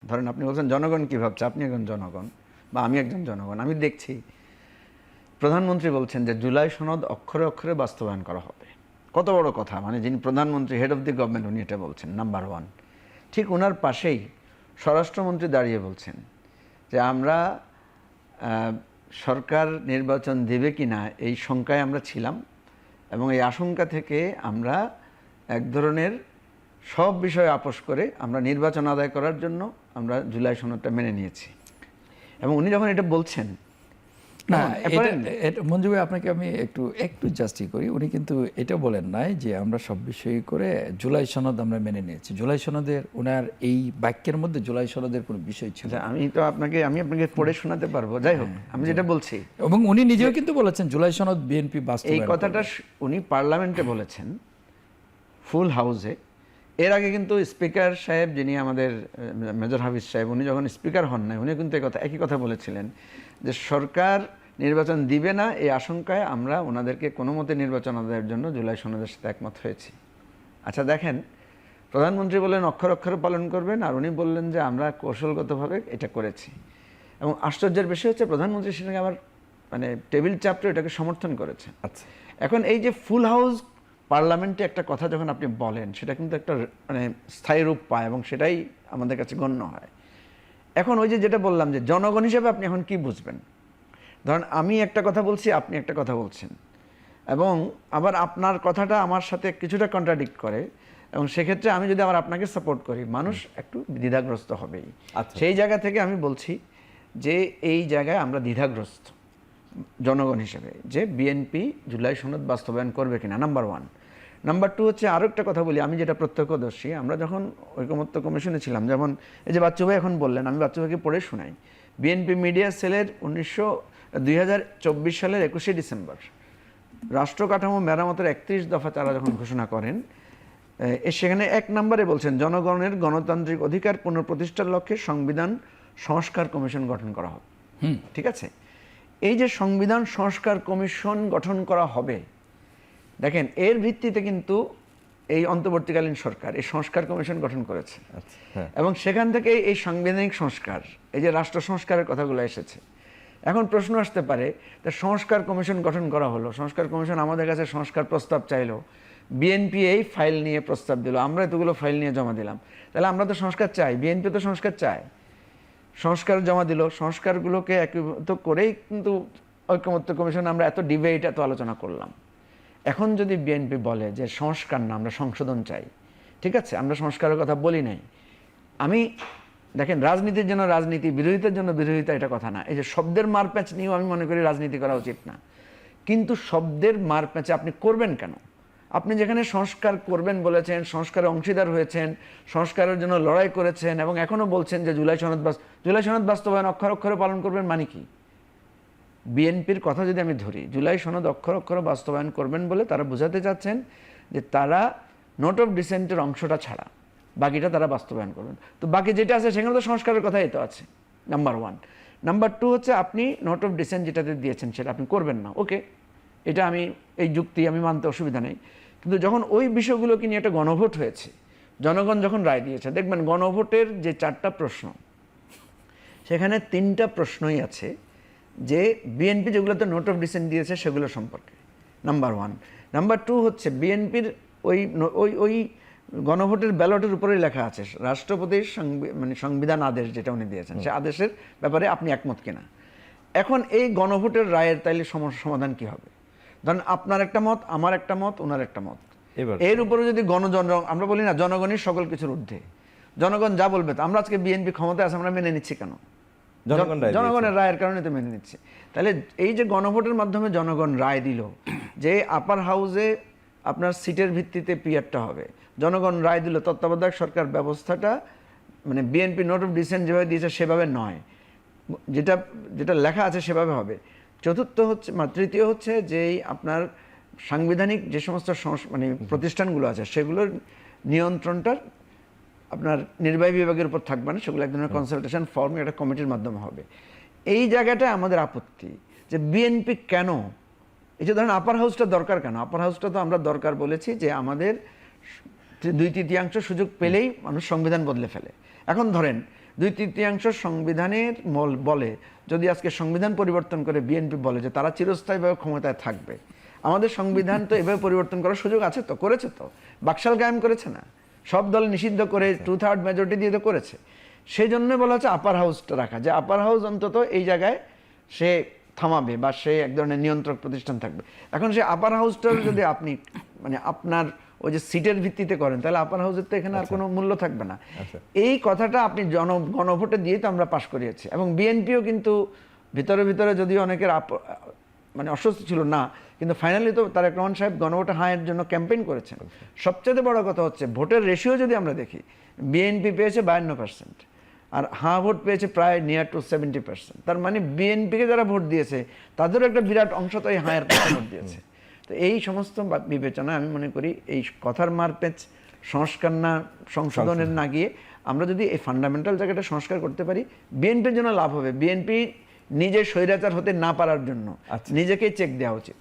ধরেন আপনি বলছেন জনগণ কী ভাবছে, আপনি একজন জনগণ বা আমি একজন জনগণ, আমি দেখছি প্রধানমন্ত্রী বলছেন যে জুলাই সনদ অক্ষরে অক্ষরে বাস্তবায়ন করা হবে। কত বড় কথা, মানে যিনি প্রধানমন্ত্রী, হেড অফ দি গভর্নমেন্ট, উনি এটা বলছেন, নাম্বার ওয়ান। ঠিক ওনার পাশেই স্বরাষ্ট্রমন্ত্রী দাঁড়িয়ে বলছেন যে আমরা সরকার নির্বাচন দেবে কি না এই শঙ্কায় আমরা ছিলাম, এবং এই আশঙ্কা থেকে আমরা এক ধরনের সব বিষয় আপোষ করে আমরা নির্বাচন আদায় করার জন্য আমরা জুলাই সনদটা মেনে নিয়েছি। এবং উনি যখন এটা বলছেন, না মঞ্জু ভাই, আপনাকে আমি একটু জাস্টি করি। উনি কিন্তু এটা বলেন নাই যে আমরা সব বিষয় করে জুলাই সনদ আমরা মেনে নিয়েছি। জুলাই সনদের ওনার এই বাক্যের মধ্যে জুলাই সনদের কোনো বিষয় ছিল। আমি আপনাকে পড়ে শোনাতে পারবো, যাই হোক আমি যেটা বলছি। এবং উনি নিজেও কিন্তু বলেছেন জুলাই সনদ বিএনপি বাস্তবায়ন, এই কথাটা উনি পার্লামেন্টে বলেছেন ফুল হাউসে। এর আগে কিন্তু স্পিকার সাহেব, যিনি আমাদের মেজর হাফিজ সাহেব, উনি যখন স্পিকার হন নাই, উনি কিন্তু একই কথা বলেছিলেন যে সরকার নির্বাচন দিবে না এই আশঙ্কায় আমরা ওনাদেরকে কোনো মতে নির্বাচন আদায়ের জন্য জুলাই সনদের সাথে একমত হয়েছি। আচ্ছা দেখেন, প্রধানমন্ত্রী বললেন অক্ষর অক্ষরে পালন করবেন, আর উনি বললেন যে আমরা কৌশলগতভাবে এটা করেছি। এবং আশ্চর্যের বিষয় হচ্ছে প্রধানমন্ত্রী সেটাকে আবার মানে টেবিল চাপড়ে এটাকে সমর্থন করেছেন। আচ্ছা, এখন এই যে ফুল হাউস পার্লামেন্টে একটা কথা যখন আপনি বলেন, সেটা কিন্তু একটা মানে স্থায়ী রূপ পায় এবং সেটাই আমাদের কাছে গণ্য হয়। এখন ওই যে যেটা বললাম যে জনগণ হিসেবে আপনি এখন কি বুঝবেন, ধরেন আমি একটা কথা বলছি, আপনি একটা কথা বলছেন, এবং আবার আপনার কথাটা আমার সাথে কিছুটা কন্ট্রাডিক্ট করে, এবং সেক্ষেত্রে আমি যদি আবার আপনাকে সাপোর্ট করি, মানুষ একটু দ্বিধাগ্রস্ত হবেই। সেই জায়গা থেকে আমি বলছি যে এই জায়গায় আমরা দ্বিধাগ্রস্ত জনগণ হিসেবে, যে বিএনপি জুলাই সনদ বাস্তবায়ন করবে কিনা, নাম্বার ওয়ান। নাম্বার টু হচ্ছে আরও একটা কথা বলি, আমি যেটা প্রত্যক্ষদর্শী, আমরা যখন ঐকমত্য কমিশনে ছিলাম, যেমন এই যে বাচ্চু ভাই এখন বললেন, আমি বাচ্চু ভাইকে পড়ে শোনাই। বিএনপি মিডিয়া সেলের 2024 সালের 21শে ডিসেম্বর রাষ্ট্র কাঠামো মেরামতের 31 দফা তারা যখন ঘোষণা করেন, সেখানে 1 নম্বরে বলছেন জনগণের গণতান্ত্রিক অধিকার পুনঃপ্রতিষ্ঠার লক্ষ্যে সংবিধান সংস্কার কমিশন গঠন করা হবে। ঠিক আছে, এই যে সংবিধান সংস্কার কমিশন গঠন করা হবে, দেখেন এর ভিত্তিতে কিন্তু এই অন্তর্বর্তীকালীন সরকার এই সংস্কার কমিশন গঠন করেছে। এবং সেখান থেকে এই সাংবিধানিক সংস্কার, এই যে রাষ্ট্র সংস্কারের কথাগুলো এসেছে। এখন প্রশ্ন আসতে পারে, তা সংস্কার কমিশন গঠন করা হলো, সংস্কার কমিশন আমাদের কাছে সংস্কার প্রস্তাব চাইলো, বিএনপি এই ফাইল নিয়ে প্রস্তাব দিল, আমরা এতগুলো ফাইল নিয়ে জমা দিলাম, তাহলে আমরা তো সংস্কার চাই, বিএনপি তো সংস্কার চায়, সংস্কার জমা দিল, সংস্কারগুলোকে একীভূত করেই কিন্তু ঐকমত্য কমিশন আমরা এত ডিবেট, এত আলোচনা করলাম। এখন যদি বিএনপি বলে যে সংস্কার না, আমরা সংশোধন চাই, ঠিক আছে, আমরা সংস্কারের কথা বলি নাই। আমি দেখেন, রাজনীতির জন্য রাজনীতি, বিরোধিতার জন্য বিরোধিতা, এটা কথা না। এই যে শব্দের মারপ্যাঁচ নিয়েও আমি মনে করি রাজনীতি করা উচিত না, কিন্তু শব্দের মারপ্যাঁচে আপনি করবেন কেন? আপনি যেখানে সংস্কার করবেন বলেছেন, সংস্কারে অংশীদার হয়েছেন, সংস্কারের জন্য লড়াই করেছেন, এবং এখনও বলছেন যে জুলাই সনদ বাস্তবায়ন অক্ষর অক্ষরে পালন করবেন, মানে কি? বিএনপির কথা যদি আমি ধরি, জুলাই সনদ অক্ষর অক্ষরে বাস্তবায়ন করবেন বলে তারা বোঝাতে চাচ্ছেন যে তারা নোট অফ ডিসেন্টের অংশটা ছাড়া বাকিটা তারা বাস্তবায়ন করবেন। তো বাকি যেটা আছে সেখানে তো সংস্কারের কথাই তো আছে, নাম্বার ওয়ান। নাম্বার টু হচ্ছে আপনি নোট অফ ডিসেন্ট যেটাতে দিয়েছেন সেটা আপনি করবেন না, ওকে, এটা আমি এই যুক্তি আমি মানতে অসুবিধা নেই। কিন্তু যখন ওই বিষয়গুলোকে নিয়ে একটা গণভোট হয়েছে, জনগণ যখন রায় দিয়েছে, দেখবেন গণভোটের যে 4টা প্রশ্ন, সেখানে 3টা প্রশ্নই আছে যে বিএনপি যেগুলোতে নোট অফ ডিসেন্ট দিয়েছে সেগুলো সম্পর্কে, নাম্বার ওয়ান। নাম্বার টু হচ্ছে বিএনপির ওই গণভোটের ব্যালটের উপরেই লেখা আছে রাষ্ট্রপতির সংবিধান আদেশ যেটা উনি দিয়েছেন, সে আদেশের ব্যাপারে আপনি একমত কিনা। এখন এই গণভোটের রায়ের তাইলে সমস্যা সমাধান কি হবে? ধরেন আপনার একটা মত, আমার একটা মত, ওনার একটা মত, এর উপরে যদি আমরা বলি না জনগণই সকল কিছুর ঊর্ধ্বে, জনগণ যা বলবে, আমরা আজকে বিএনপি ক্ষমতায় আছে, আমরা মেনে নিচ্ছি কেন? জনগণের রায়ের কারণে তো মেনে নিচ্ছে। তাহলে এই যে গণভোটের মাধ্যমে জনগণ রায় দিল যে আপার হাউসে আপনার সিটের ভিত্তিতে পিয়ারটা হবে, জনগণ রায় দিল তত্ত্বাবধায়ক সরকার ব্যবস্থাটা মানে বিএনপি নোট অফ ডিসেন্ট যেভাবে দিয়েছে সেভাবে নয়, যেটা লেখা আছে সেভাবে হবে। তৃতীয় হচ্ছে যে আপনার সাংবিধানিক যে সমস্ত প্রতিষ্ঠানগুলো আছে সেগুলোর নিয়ন্ত্রণটা আপনার নির্বাহী বিভাগের উপর থাকবে না, সেগুলো এক ধরনের কনসালটেশন ফর্ম একটা কমিটির মাধ্যমে হবে। এই জায়গাটায় আমাদের আপত্তি যে বিএনপি কেন, এই যে ধরেন আপার হাউসটা দরকার কেন? আপার হাউসটা তো আমরা দরকার বলেছি যে আমাদের 2/3 সুযোগ পেলেই মানুষ সংবিধান বদলে ফেলে। এখন ধরেন 2/3 সংবিধানের বলে যদি আজকে সংবিধান পরিবর্তন করে বিএনপি বলে যে তারা চিরস্থায়ীভাবে ক্ষমতায় থাকবে, আমাদের সংবিধান তো এভাবে পরিবর্তন করার সুযোগ আছে, তো করেছে, তো বাকশাল কায়েম করেছে না, সব দল নিষিদ্ধ করে 2/3 মেজরিটি দিয়ে তো করেছে। সেই জন্য বলা হচ্ছে আপার হাউসটা রাখা, যে আপার হাউস অন্তত এই জায়গায় সে থামাবে বা সে এক ধরনের নিয়ন্ত্রক প্রতিষ্ঠান থাকবে। এখন সে আপার হাউসটার যদি আপনি মানে আপনার ওই যে সিটের ভিত্তিতে করেন, তাহলে আপার হাউসের তো এখানে আর কোনো মূল্য থাকবে না। এই কথাটা আপনি গণভোটে দিয়ে তো আমরা পাশ করিয়েছি, এবং বিএনপিও কিন্তু ভিতরে ভিতরে যদিও অনেকের মানে অস্বস্তি ছিল না, কিন্তু ফাইনালি তো তারেক রহমান সাহেব গণভোটে হাঁয়ের জন্য ক্যাম্পেইন করেছেন। সবচেয়ে বড় কথা হচ্ছে ভোটের রেশিও যদি আমরা দেখি, বিএনপি পেয়েছে 52% আর হাঁ ভোট পেয়েছে প্রায় নিয়ার টু 70%। তার মানে বিএনপিকে যারা ভোট দিয়েছে তাদেরও একটা বিরাট অংশ তো এই হাঁয়ের পক্ষে ভোট দিয়েছে। তো এই সমস্ত বিবেচনায় আমি মনে করি এই কথার মারপ্যাচ সংস্কার না সংশোধনের না গিয়ে আমরা যদি এই ফান্ডামেন্টাল জায়গাটা সংস্কার করতে পারি, বিএনপির জন্য লাভ হবে। বিএনপি নিজে স্বৈরাচার হতে না পারার জন্য নিজেকেই চেক দেওয়া উচিত।